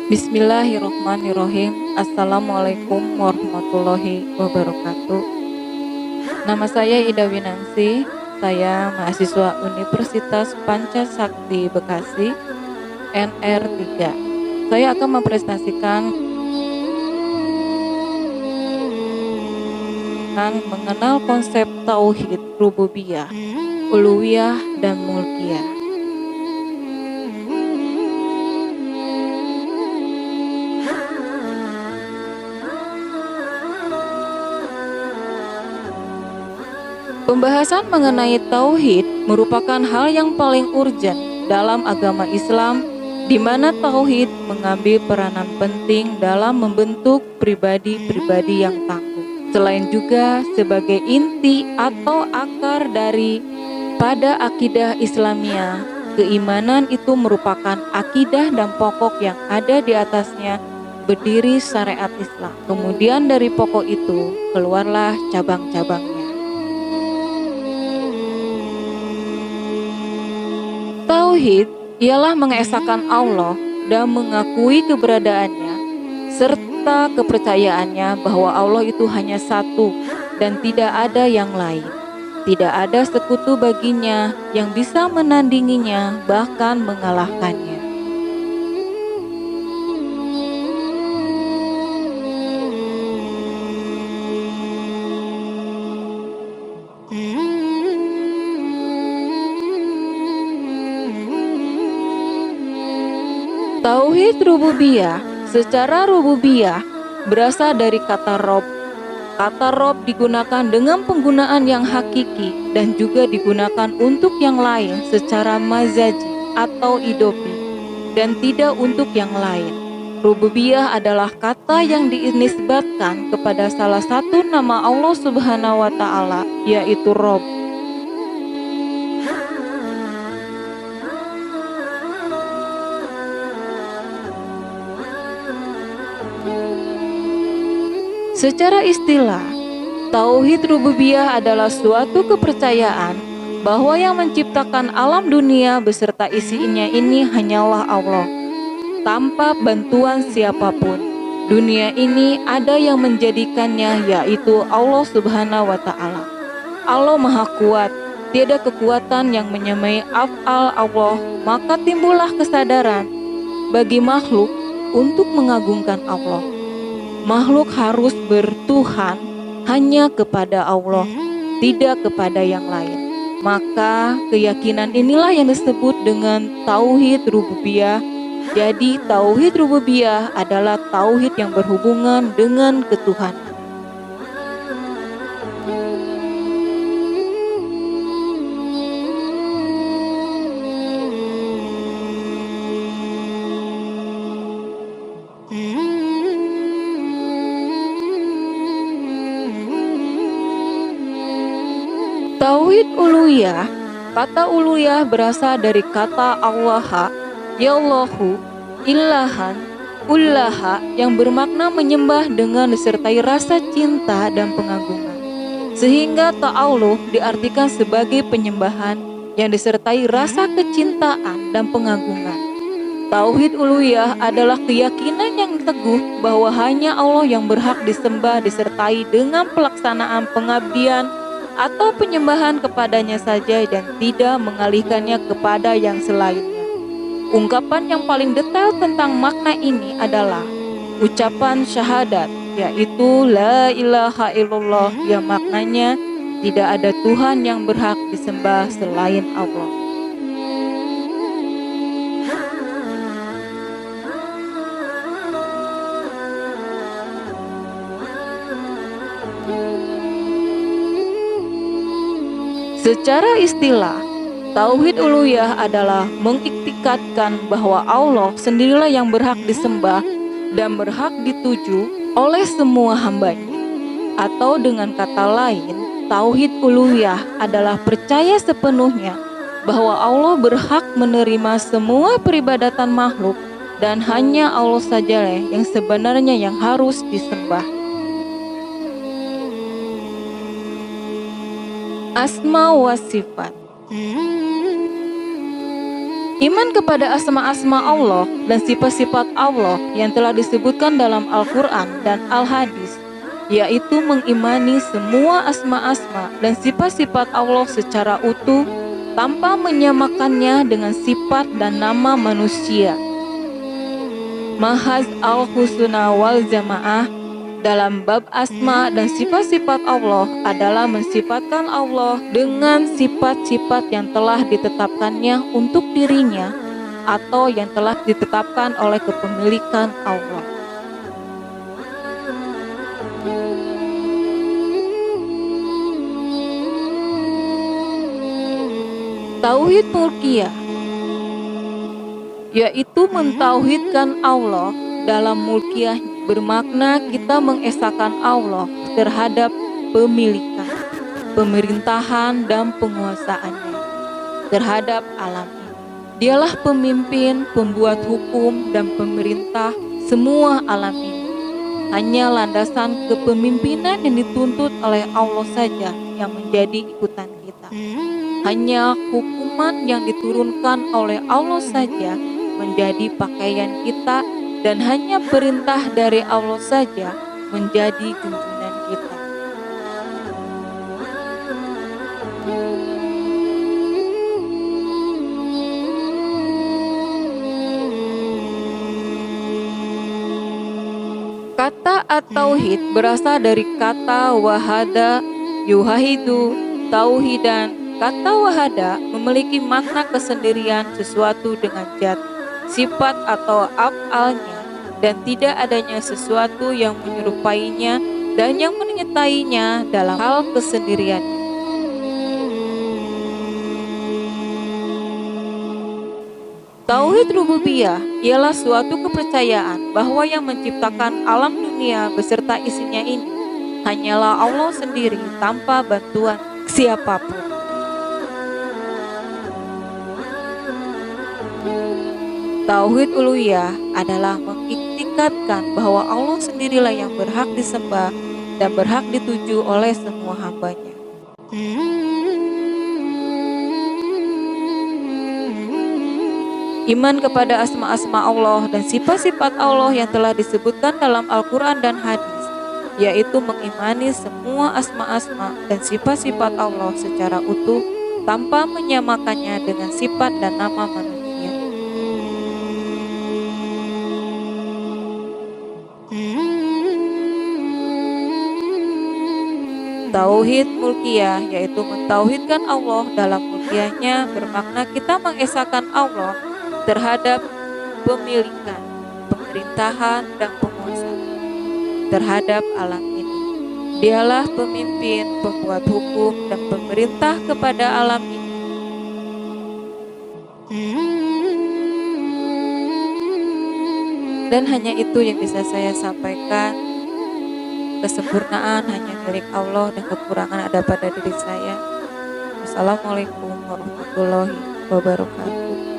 Bismillahirrahmanirrahim. Assalamualaikum warahmatullahi wabarakatuh. Nama saya Ida Winansi. Saya mahasiswa Universitas Pancasakti Bekasi, NR3. Saya akan mempresentasikan mengenal konsep tauhid rububiyah, uluhiyah, dan mulkiyah. Pembahasan mengenai tauhid merupakan hal yang paling urgen dalam agama Islam, di mana tauhid mengambil peranan penting dalam membentuk pribadi-pribadi yang tangguh. Selain juga sebagai inti atau akar dari pada akidah Islamiyah, keimanan itu merupakan akidah dan pokok yang ada di atasnya berdiri syariat Islam. Kemudian dari pokok itu keluarlah cabang-cabangnya. Tauhid ialah mengesahkan Allah dan mengakui keberadaannya serta kepercayaannya bahwa Allah itu hanya satu dan tidak ada yang lain. Tidak ada sekutu baginya yang bisa menandinginya bahkan mengalahkannya. Tauhid rububiyah secara rububiyah berasal dari kata Rob. Kata Rob digunakan dengan penggunaan yang hakiki dan juga digunakan untuk yang lain secara mazaji atau idopi dan tidak untuk yang lain. Rububiyah adalah kata yang dinisbatkan kepada salah satu nama Allah Subhanahu wa Ta'ala, yaitu Rob. Secara istilah, tauhid rububiyah adalah suatu kepercayaan bahwa yang menciptakan alam dunia beserta isinya ini hanyalah Allah. Tanpa bantuan siapapun, dunia ini ada yang menjadikannya, yaitu Allah Subhanahu wa Ta'ala. Allah Maha Kuat, tiada kekuatan yang menyamai af'al Allah, maka timbullah kesadaran bagi makhluk untuk mengagungkan Allah. Makhluk harus bertuhan hanya kepada Allah, tidak kepada yang lain. Maka keyakinan inilah yang disebut dengan tauhid rububiyah. Jadi tauhid rububiyah adalah tauhid yang berhubungan dengan ketuhanan. Tauhid uluhiyah. Kata uluhiyah berasal dari kata Allah, Yallahu, Ilahan, Ullaha, yang bermakna menyembah dengan disertai rasa cinta dan pengagungan. Sehingga ta'alluh diartikan sebagai penyembahan yang disertai rasa kecintaan dan pengagungan. Tauhid uluhiyah adalah keyakinan yang teguh bahwa hanya Allah yang berhak disembah disertai dengan pelaksanaan pengabdian atau penyembahan kepadanya saja dan tidak mengalihkannya kepada yang selainnya. Ungkapan yang paling detail tentang makna ini adalah ucapan syahadat, yaitu la ilaha illallah, yang maknanya tidak ada Tuhan yang berhak disembah selain Allah. Secara istilah, tauhid uluhiyah adalah mengiktikadkan bahwa Allah sendirilah yang berhak disembah dan berhak dituju oleh semua hambanya. Atau dengan kata lain, tauhid uluhiyah adalah percaya sepenuhnya bahwa Allah berhak menerima semua peribadatan makhluk dan hanya Allah sajalah yang sebenarnya yang harus disembah. Asma wa sifat. Iman kepada asma-asma Allah dan sifat-sifat Allah yang telah disebutkan dalam Al-Quran dan Al-Hadis, yaitu mengimani semua asma-asma dan sifat-sifat Allah secara utuh tanpa menyamakannya dengan sifat dan nama manusia. Mahaz al-husna wal jamaah dalam bab asma dan sifat-sifat Allah adalah mensifatkan Allah dengan sifat-sifat yang telah ditetapkannya untuk dirinya atau yang telah ditetapkan oleh kepemilikan Allah. Tauhid mulkiyah, yaitu mentauhidkan Allah dalam mulkiyahnya, bermakna kita mengesahkan Allah terhadap pemilikan, pemerintahan dan penguasaannya terhadap alam ini. Dialah pemimpin, pembuat hukum dan pemerintah semua alam ini. Hanya landasan kepemimpinan yang dituntut oleh Allah saja yang menjadi ikutan kita. Hanya hukuman yang diturunkan oleh Allah saja menjadi pakaian kita, dan hanya perintah dari Allah saja menjadi junjungan kita. Kata at-tauhid berasal dari kata wahada, yuhahidu, tauhidan. Kata wahada memiliki makna kesendirian sesuatu dengan zat, sifat atau af'alnya, dan tidak adanya sesuatu yang menyerupainya dan yang menyertainya dalam hal kesendirian. Tauhid rububiyah ialah suatu kepercayaan bahwa yang menciptakan alam dunia beserta isinya ini hanyalah Allah sendiri tanpa bantuan siapapun. Tauhid uluhiyah adalah mengiktikadkan bahwa Allah sendirilah yang berhak disembah dan berhak dituju oleh semua hambanya. Iman kepada asma-asma Allah dan sifat-sifat Allah yang telah disebutkan dalam Al-Quran dan Hadis, yaitu mengimani semua asma-asma dan sifat-sifat Allah secara utuh tanpa menyamakannya dengan sifat dan nama manusia. Tauhid mulkiyah, yaitu mentauhidkan Allah dalam mulkiyahnya, bermakna kita mengesahkan Allah terhadap pemilikan, pemerintahan, dan penguasaan terhadap alam ini. Dialah pemimpin, pembuat hukum, dan pemerintah kepada alam ini. Dan hanya itu yang bisa saya sampaikan. Kesempurnaan hanya milik Allah dan kekurangan ada pada diri saya. Wassalamualaikum warahmatullahi wabarakatuh.